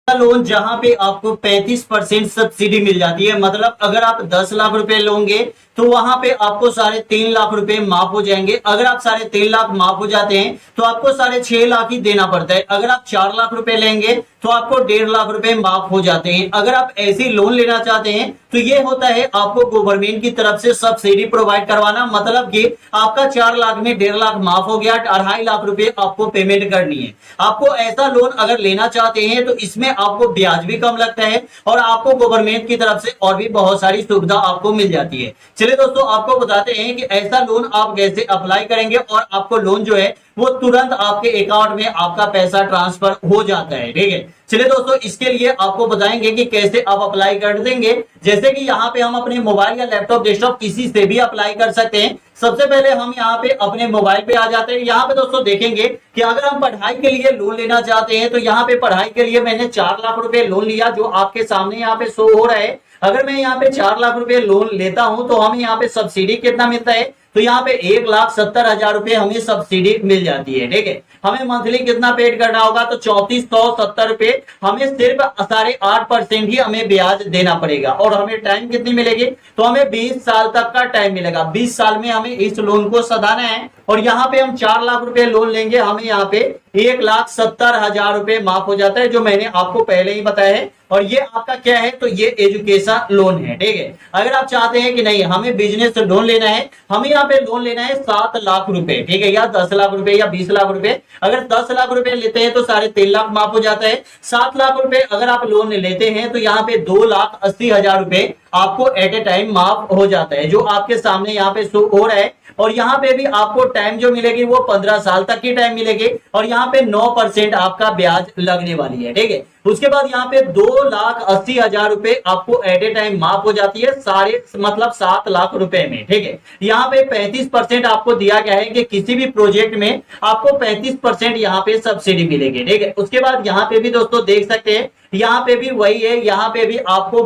Loan जहां पे आपको 35% सब्सिडी मिल जाती है। मतलब अगर आप 10 लाख रुपए लोगे तो वहां पे आपको 3.5 लाख रुपए माफ हो जाएंगे। अगर आप 3.5 लाख माफ हो जाते हैं तो आपको 6.5 लाख ही देना पड़ता है। अगर आप 4 लाख रुपए लेंगे तो आपको 1.5 लाख रुपए माफ हो जाते हैं। अगर आप ऐसी लोन लेना चाहते हैं तो ये होता है आपको गवर्नमेंट की तरफ से सब्सिडी प्रोवाइड करवाना। मतलब कि आपका 4 लाख में 1.5 लाख माफ हो गया, 2.5 लाख रुपए आपको पेमेंट करनी है। आपको ऐसा लोन अगर लेना चाहते हैं तो इसमें आपको ब्याज भी कम लगता है और आपको गवर्नमेंट की तरफ से और भी बहुत सारी सुविधा आपको मिल जाती है। चलिए दोस्तों, आपको बताते हैं कि ऐसा लोन आप कैसे अप्लाई करेंगे और आपको लोन जो है वो तुरंत आपके अकाउंट में आपका पैसा ट्रांसफर हो जाता है। ठीक है, चलिए दोस्तों, इसके लिए आपको बताएंगे कि कैसे आप अप्लाई कर देंगे। जैसे कि यहाँ पे हम अपने मोबाइल या लैपटॉप डेस्कटॉप किसी से भी अप्लाई कर सकते हैं। सबसे पहले हम यहाँ पे अपने मोबाइल पे आ जाते हैं। यहाँ पे दोस्तों देखेंगे कि अगर हम पढ़ाई के लिए लोन लेना चाहते हैं तो यहाँ पे पढ़ाई के लिए मैंने 4 लाख रुपए लोन लिया, जो आपके सामने यहाँ पे शो हो रहा है। अगर मैं यहाँ पे 4 लाख रुपए लोन लेता हूं तो हमें यहाँ पे सब्सिडी कितना मिलता है, तो यहाँ पे 1,70,000 रुपए हमें सब्सिडी मिल जाती है। ठीक है, हमें मंथली कितना पेड करना होगा, तो 3470 रुपए हमें सिर्फ 8.5% ही हमें ब्याज देना पड़ेगा। और हमें टाइम कितनी मिलेगी, तो हमें 20 साल तक का टाइम मिलेगा। 20 साल में हमें इस लोन को सधाना है। और यहाँ पे हम 4 लाख रुपए लोन लेंगे, हमें यहाँ पे 1,70,000 रुपए माफ हो जाता है, जो मैंने आपको पहले ही बताया है। और ये आपका क्या है, तो ये एजुकेशन लोन है। ठीक है, अगर आप चाहते हैं कि नहीं हमें बिजनेस लोन लेना है, हमें यहाँ पे लोन लेना है 7 लाख रुपए, ठीक है, या 10 लाख रुपए या 20 लाख रुपए। अगर 10 लाख रुपए लेते हैं तो 3.5 लाख माफ हो जाता है। 7 लाख रुपए अगर आप लोन लेते हैं तो यहाँ पे 2,80,000 रुपए आपको एट ए टाइम माफ हो जाता है, जो आपके सामने यहाँ पे शो हो रहा है। और यहाँ पे भी आपको टाइम जो मिलेगी वो 15 साल तक की टाइम मिलेगी। और यहाँ पे 9% आपका ब्याज लगने वाली है। ठीक है, उसके बाद यहाँ पे 2,80,000 रुपए आपको एट ए टाइम माफ हो जाती है, सारे मतलब 7 लाख रुपए में। ठीक है, यहाँ पे 35% आपको दिया गया है कि किसी भी प्रोजेक्ट में आपको 35% यहाँ पे सब्सिडी मिलेगी। ठीक है, उसके बाद यहाँ पे भी दोस्तों देख सकते हैं, यहाँ पे भी वही है। यहाँ पे भी आपको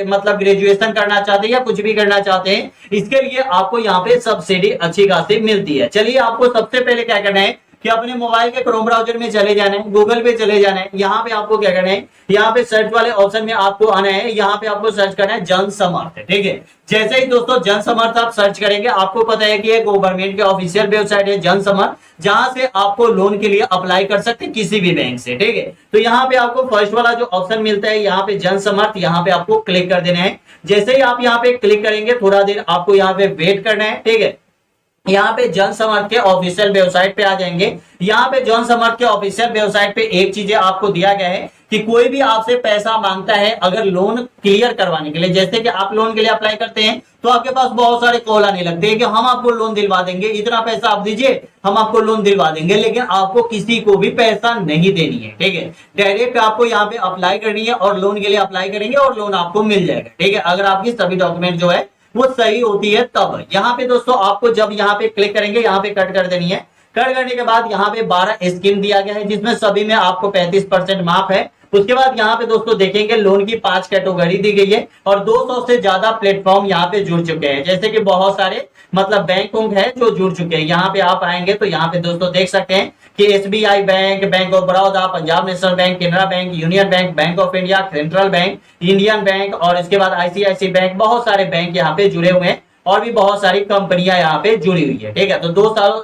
मतलब ग्रेजुएशन करना चाहते हैं या कुछ भी करना चाहते हैं, इसके लिए आपको यहाँ पे सब्सिडी अच्छी खासी मिलती है। चलिए, आपको सबसे पहले क्या करना है कि अपने मोबाइल के क्रोम ब्राउजर में चले जाना है, गूगल पे चले जाना है। यहाँ पे आपको क्या करना है, यहाँ पे सर्च वाले ऑप्शन में आपको आना है। यहाँ पे आपको सर्च करना है जन समर्थ। ठीक है, जैसे ही दोस्तों जन समर्थ आप सर्च करेंगे, आपको पता है कि ये गवर्नमेंट के ऑफिशियल वेबसाइट है जन समर्थ, जहां से आपको लोन के लिए अप्लाई कर सकते हैं किसी भी बैंक से। ठीक है, तो यहाँ पे आपको फर्स्ट वाला जो ऑप्शन मिलता है, यहाँ पे जन समर्थ, यहाँ पे आपको क्लिक कर देना है। जैसे ही आप यहाँ पे क्लिक करेंगे, थोड़ा देर आपको यहाँ पे वेट करना है। ठीक है, यहाँ पे जन समर्थ के ऑफिशियल वेबसाइट पे आ जाएंगे। यहाँ पे जन समर्थ के ऑफिशियल वेबसाइट पे एक चीज आपको दिया गया है कि कोई भी आपसे पैसा मांगता है अगर लोन क्लियर करवाने के लिए, जैसे कि आप लोन के लिए अप्लाई करते हैं तो आपके पास बहुत सारे कॉल आने लगते हैं कि हम आपको लोन दिलवा देंगे, इतना पैसा आप दीजिए, हम आपको लोन दिलवा देंगे। लेकिन आपको किसी को भी पैसा नहीं देनी है। ठीक है, डायरेक्ट आपको यहाँ पे अप्लाई करनी है और लोन के लिए अप्लाई करेंगे और लोन आपको मिल जाएगा। ठीक है, अगर आपकी सभी डॉक्यूमेंट जो है वो सही होती है तब। यहाँ पे दोस्तों आपको जब यहाँ पे क्लिक करेंगे, यहाँ पे कट कर देनी है। कट करने के बाद यहाँ पे 12 स्कीम दिया गया है, जिसमें सभी में आपको 35% माफ है। उसके बाद यहाँ पे दोस्तों देखेंगे लोन की 5 कैटेगरी दी गई है और 200 से ज्यादा प्लेटफॉर्म यहाँ पे जुड़ चुके हैं। जैसे कि बहुत सारे मतलब बैंक है जो जुड़ चुके हैं। यहाँ पे आप आएंगे तो यहाँ पे दोस्तों देख सकते हैं कि SBI bank, bank of Baroda, Punjab national bank, Canara bank, union bank, bank of India, central bank, Indian bank और इसके बाद ICICI बैंक, बहुत सारे बैंक यहाँ पे जुड़े हुए हैं और भी बहुत सारी कंपनियां यहाँ पे जुड़ी हुई है। ठीक है, तो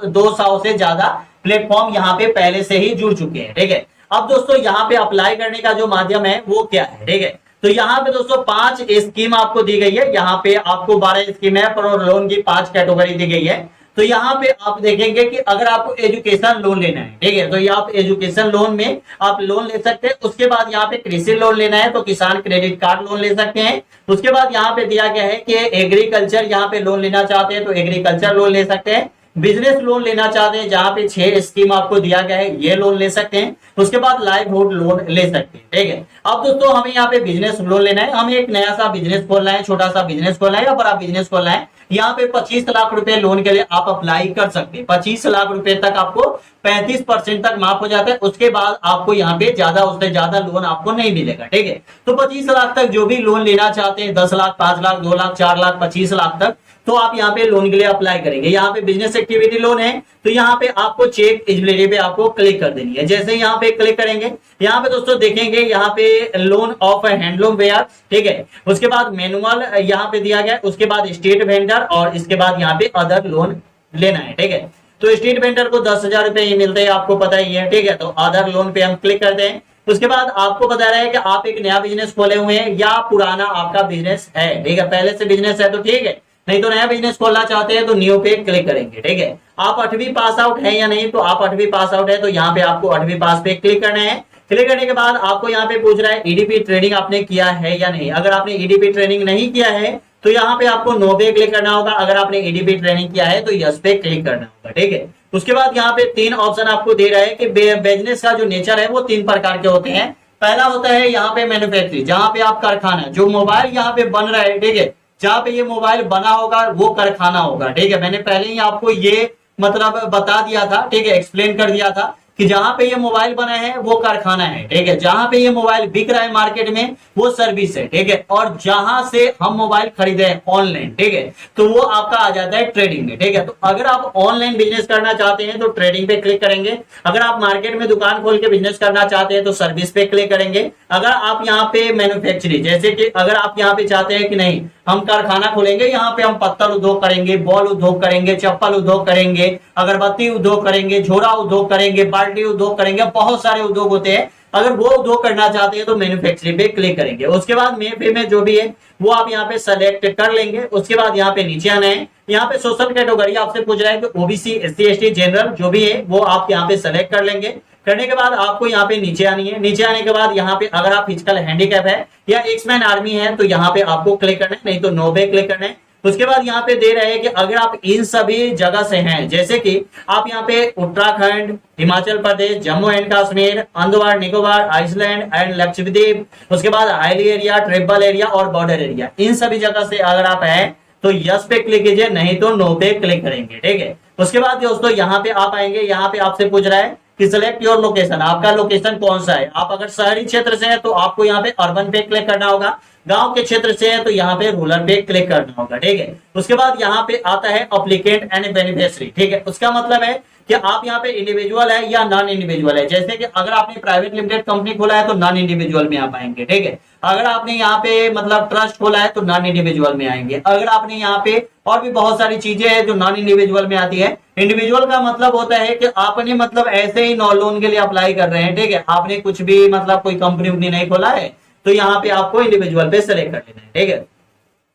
200 से ज्यादा प्लेटफॉर्म यहाँ पे पहले से ही जुड़ चुके हैं। ठीक है, अब दोस्तों यहाँ पे अप्लाई करने का जो माध्यम है वो क्या है। ठीक है, तो यहाँ पे दोस्तों 5 स्कीम आपको दी गई है। यहाँ पे आपको 12 स्कीम है पर लोन की 5 कैटेगरी दी गई है। तो यहाँ पे आप देखेंगे कि अगर आपको एजुकेशन लोन लेना है, ठीक है, तो ये आप एजुकेशन लोन में आप लोन ले सकते हैं। उसके बाद यहाँ पे कृषि लोन लेना है तो किसान क्रेडिट कार्ड लोन ले सकते हैं। उसके बाद यहाँ पे दिया गया है कि एग्रीकल्चर यहाँ पे लोन लेना चाहते हैं तो एग्रीकल्चर लोन ले सकते हैं। बिजनेस लोन लेना चाहते हैं जहां पे 6 स्कीम आपको दिया गया है, ये लोन ले सकते हैं। उसके बाद लाइवहुड लोन ले सकते हैं। ठीक है, अब दोस्तों हमें यहाँ पे बिजनेस लोन लेना है, हमें एक नया सा बिजनेस खोलना है, छोटा सा बिजनेस खोलना है या बड़ा बिजनेस खोलना है। यहाँ पे 25 लाख रुपए लोन के लिए आप अप्लाई कर सकते हैं। 25 लाख रुपए तक आपको 35% तक माफ हो जाता है। उसके बाद आपको यहाँ पे ज्यादा उससे ज्यादा लोन आपको नहीं मिलेगा। ठीक है, तो 25 लाख तक जो भी लोन लेना चाहते हैं, 10 लाख, 5 लाख, 2 लाख, 4 लाख, 25 लाख तक तो आप यहाँ पे लोन के लिए अप्लाई करेंगे। यहाँ पे बिजनेस एक्टिविटी लोन है तो यहाँ पे आपको चेक एलिजिबिलिटी पे आपको क्लिक कर देनी है। जैसे यहाँ पे क्लिक करेंगे, यहाँ पे दोस्तों देखेंगे यहाँ पे लोन ऑफ हैंडलूम वेयर, ठीक है, उसके बाद मैनुअल यहाँ पे दिया गया, उसके बाद स्टेट वेंडर और इसके बाद यहाँ पे अदर लोन लेना है, ठीक है। तो स्टेट वेंडर को 10,000 रुपए ही मिलते हैं, आपको पता ही है, ठीक है। तो अदर लोन पे हम क्लिक करते हैं। उसके बाद आपको बता रहा है कि आप एक नया बिजनेस खोले हुए हैं या पुराना आपका बिजनेस है, ठीक है, पहले से बिजनेस है तो ठीक है, नहीं तो नया बिजनेस खोलना चाहते हैं तो न्यू पे क्लिक करेंगे, ठीक है। आप 8वीं पास आउट है या नहीं, तो आप 8वीं पास आउट है तो यहाँ पे आपको 8वीं पास पे क्लिक करना है। क्लिक करने के बाद आपको यहाँ पे पूछ रहा है ईडीपी ट्रेनिंग आपने किया है या नहीं। अगर आपने ईडीपी ट्रेनिंग नहीं किया है तो यहाँ पे आपको नो पे क्लिक करना होगा। अगर आपने ईडीपी ट्रेनिंग किया है तो यस पे क्लिक करना होगा, ठीक है। उसके बाद यहाँ पे 3 ऑप्शन आपको दे रहा है कि बिजनेस का जो नेचर है वो 3 प्रकार के होते हैं। पहला होता है यहाँ पे मैन्युफैक्चरिंग, जहां पे आप कारखाना, जो मोबाइल यहाँ पे बन रहा है, ठीक है, जहां पे ये मोबाइल बना होगा वो कारखाना होगा, ठीक है। मैंने पहले ही आपको ये मतलब बता दिया था, ठीक है, एक्सप्लेन कर दिया था कि जहां पे ये मोबाइल बना है वो कारखाना है, ठीक है। जहां पे ये मोबाइल बिक रहा है मार्केट में वो सर्विस है, ठीक है। और जहां से हम मोबाइल खरीदे हैं ऑनलाइन, ठीक है, तो वो आपका आ जाता है ट्रेडिंग में, ठीक है। तो अगर आप ऑनलाइन बिजनेस करना चाहते हैं तो ट्रेडिंग पे क्लिक करेंगे। अगर आप मार्केट में दुकान खोल के बिजनेस करना चाहते हैं तो सर्विस पे क्लिक करेंगे। अगर आप यहाँ पे मैन्युफैक्चरिंग, जैसे कि अगर आप यहाँ पे चाहते हैं कि नहीं हम कारखाना खोलेंगे, यहाँ पे हम पत्थर उद्योग करेंगे, बॉल उद्योग करेंगे, चप्पल उद्योग करेंगे, अगरबत्ती उद्योग करेंगे, झोरा उद्योग करेंगे, बाल्टी उद्योग करेंगे, बहुत सारे उद्योग होते हैं। अगर वो उद्योग करना चाहते हैं तो मैन्युफैक्चरिंग पे क्लिक करेंगे। उसके बाद में जो भी है वो आप यहाँ पे सेलेक्ट कर लेंगे। उसके बाद यहाँ पे नीचे आना है। यहाँ पे सोशल कैटेगरी आपसे पूछ रहा है कि ओबीसी, एससी, एसटी, जनरल जो भी है वो आप यहाँ पे सेलेक्ट कर लेंगे। करने के बाद आपको यहाँ पे नीचे आनी है। नीचे आने के बाद यहाँ पे अगर आप फिजिकल हैंडीकैप है या एक्समैन आर्मी है तो यहाँ पे आपको क्लिक करना है, नहीं तो नो पे क्लिक करना है। उसके बाद यहाँ पे दे रहे हैं कि अगर आप इन सभी जगह से हैं, जैसे कि आप यहाँ पे Uttarakhand, Himachal Pradesh, Jammu and Kashmir, Andaman Nicobar, island and Lakshadweep, उसके बाद हाईली एरिया, ट्राइबल एरिया और बॉर्डर एरिया, इन सभी जगह से अगर आप हैं तो यस पे क्लिक कीजिए, नहीं तो नो पे क्लिक करेंगे, ठीक है। उसके बाद दोस्तों यहाँ पे आप आएंगे। यहाँ पे आपसे पूछ रहा है कि सिलेक्ट योर लोकेशन, आपका लोकेशन कौन सा है। आप अगर शहरी क्षेत्र से है तो आपको यहाँ पे अर्बन पे क्लिक करना होगा, गांव के क्षेत्र से है तो यहाँ पे रूरल पे क्लिक करना होगा, ठीक है। उसके बाद यहाँ पे आता है अप्लीकेंट एंड बेनिफिशियरी, ठीक है। उसका मतलब है कि आप यहाँ पे इंडिविजुअल है या नॉन इंडिविजुअल है। जैसे कि अगर आपने प्राइवेट लिमिटेड कंपनी खोला है तो नॉन इंडिविजुअल में आप आएंगे, ठीक है। अगर आपने यहाँ पे मतलब ट्रस्ट खोला है तो नॉन इंडिविजुअल में आएंगे। अगर आपने यहाँ पे और भी बहुत सारी चीजें हैं जो नॉन इंडिविजुअल में आती है। इंडिविजुअल का मतलब होता है कि आपने मतलब ऐसे ही नॉन लोन के लिए अप्लाई कर रहे हैं, ठीक है, आपने कुछ भी मतलब कोई कंपनी उम्पनी नहीं खोला है तो यहाँ पे आपको इंडिविजुअल पे सेलेक्ट कर लेना है, ठीक है।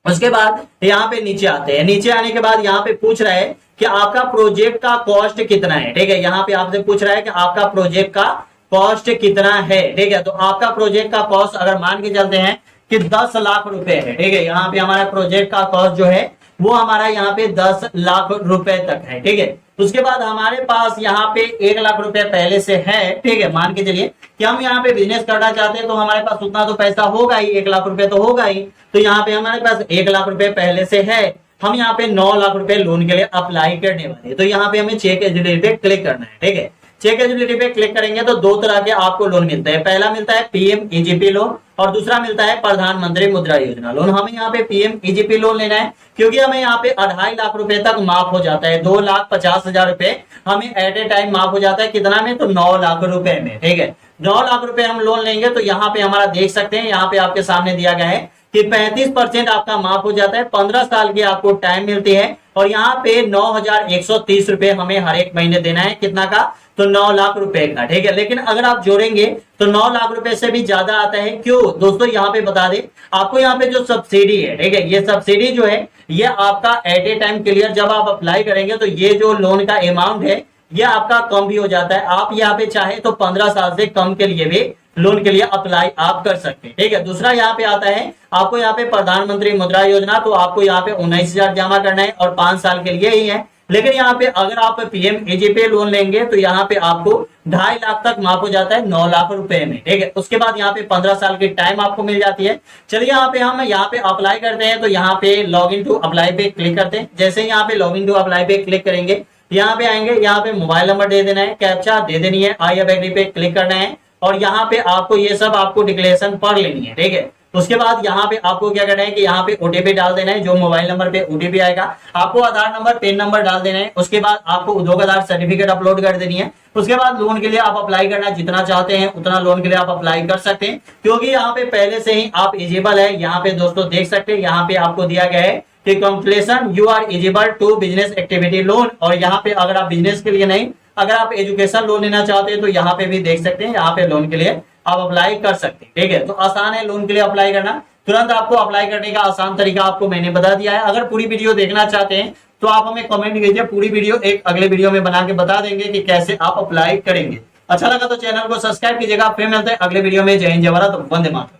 उसके बाद यहाँ पे नीचे आते हैं। नीचे आने के बाद यहाँ पे पूछ रहा है कि आपका प्रोजेक्ट का कॉस्ट कितना है, ठीक है। यहाँ पे आपसे पूछ रहा है कि आपका प्रोजेक्ट का कॉस्ट कितना है, ठीक है। तो आपका प्रोजेक्ट का कॉस्ट अगर मान के चलते हैं कि 10 लाख रुपए है, ठीक है। यहाँ पे हमारा प्रोजेक्ट का कॉस्ट जो है वो हमारा यहाँ पे 10 लाख रुपए तक है, ठीक है। उसके बाद हमारे पास यहाँ पे 1 लाख रुपए पहले से है, ठीक है। मान के चलिए कि हम यहाँ पे बिजनेस करना चाहते हैं तो हमारे पास उतना तो पैसा होगा ही, 1 लाख रुपए तो होगा ही। तो यहाँ पे हमारे पास 1 लाख रुपए पहले से है। हम यहाँ पे 9 लाख रुपए लोन के लिए अप्लाई करने वाले हैं। तो यहाँ पे हमें चेक एलिजिबिलिटी पे क्लिक करना है, ठीक है। चेक एलिजिबिलिटी पे क्लिक करेंगे तो 2 तरह के आपको लोन मिलते हैं। पहला मिलता है पीएम ईजीपी लोन और दूसरा मिलता है प्रधानमंत्री मुद्रा योजना लोन। हमें यहाँ पे पीएम ईजीपी लोन लेना है क्योंकि हमें यहाँ पे 2.5 लाख रुपए तक माफ हो जाता है। 2,50,000 रुपए हमें एट ए टाइम माफ हो जाता है। कितना में? तो 9 लाख रुपए में, ठीक है। 9 लाख रुपए हम लोन लेंगे तो यहाँ पे हमारा देख सकते हैं, यहाँ पे आपके सामने दिया गया है कि 35% आपका माफ हो जाता है। 15 साल की आपको टाइम मिलती है और यहाँ पे 9,130 रुपए हमें हर एक महीने देना है। कितना का? तो 9 लाख रुपए का, ठीक है। लेकिन अगर आप जोड़ेंगे तो 9 लाख रुपए से भी ज्यादा आता है। क्यों दोस्तों? यहाँ पे बता दें आपको, यहाँ पे जो सब्सिडी है, ठीक है, ये सब्सिडी जो है ये आपका एट ए टाइम क्लियर जब आप अप्लाई करेंगे तो ये जो लोन का अमाउंट है ये आपका कम भी हो जाता है। आप यहाँ पे चाहे तो 15 साल से कम के लिए भी लोन के लिए अप्लाई आप कर सकते हैं, ठीक है। दूसरा यहाँ पे आता है आपको यहाँ पे प्रधानमंत्री मुद्रा योजना, तो आपको यहाँ पे 19,000 जमा करना है और 5 साल के लिए ही है। लेकिन यहाँ पे अगर आप पीएम ईजीपी लोन लेंगे तो यहाँ पे आपको 2.5 लाख तक माफ हो जाता है 9 लाख रुपए में, ठीक है। उसके बाद यहाँ पे 15 साल की टाइम आपको मिल जाती है। चलिए यहाँ पे हम यहाँ पे अप्लाई करते हैं तो यहाँ पे लॉग इन टू अप्लाई पे क्लिक करते हैं। जैसे यहाँ पे लॉग इन टू अप्लाई पे क्लिक करेंगे, यहाँ पे आएंगे, यहाँ पे मोबाइल नंबर दे देना है, कैप्चा दे देनी है, आई एग्री पे क्लिक करना है और यहाँ पे आपको ये सब आपको डिक्लेरेशन पढ़ लेनी है, ठीक है। उसके बाद यहाँ पे आपको क्या करना है कि यहाँ पे ओटीपी डाल देना है, जो मोबाइल नंबर पे ओटीपी आएगा आपको आधार नंबर पैन नंबर डाल देना है। उसके बाद आपको उद्योग आधार सर्टिफिकेट अपलोड कर देनी है। उसके बाद लोन के लिए आप अप्लाई करना, जितना चाहते हैं उतना लोन के लिए आप अप्लाई कर सकते हैं, क्योंकि यहाँ पे पहले से ही आप एलिजिबल है। यहाँ पे दोस्तों देख सकते हैं, यहाँ पे आपको दिया गया है कि completion you are eligible to business activity loan. और यहाँ पे अगर आप बिजनेस के लिए नहीं, अगर आप एजुकेशन लोन लेना चाहते हैं तो यहाँ पे भी देख सकते हैं, यहाँ पे लोन के लिए आप अप्लाई कर सकते हैं। ठीक है, तो आसान है लोन के लिए अप्लाई करना। तुरंत आपको अप्लाई करने का आसान तरीका आपको मैंने बता दिया है। अगर पूरी वीडियो देखना चाहते हैं तो आप हमें कमेंट कीजिए, पूरी वीडियो एक अगले वीडियो में बना के बता देंगे कि कैसे आप अप्लाई करेंगे। अच्छा लगा तो चैनल को सब्सक्राइब कीजिएगा। फिर मिलते हैं अगले वीडियो में। जय हिंद, जय भारत, वंदे मातरम।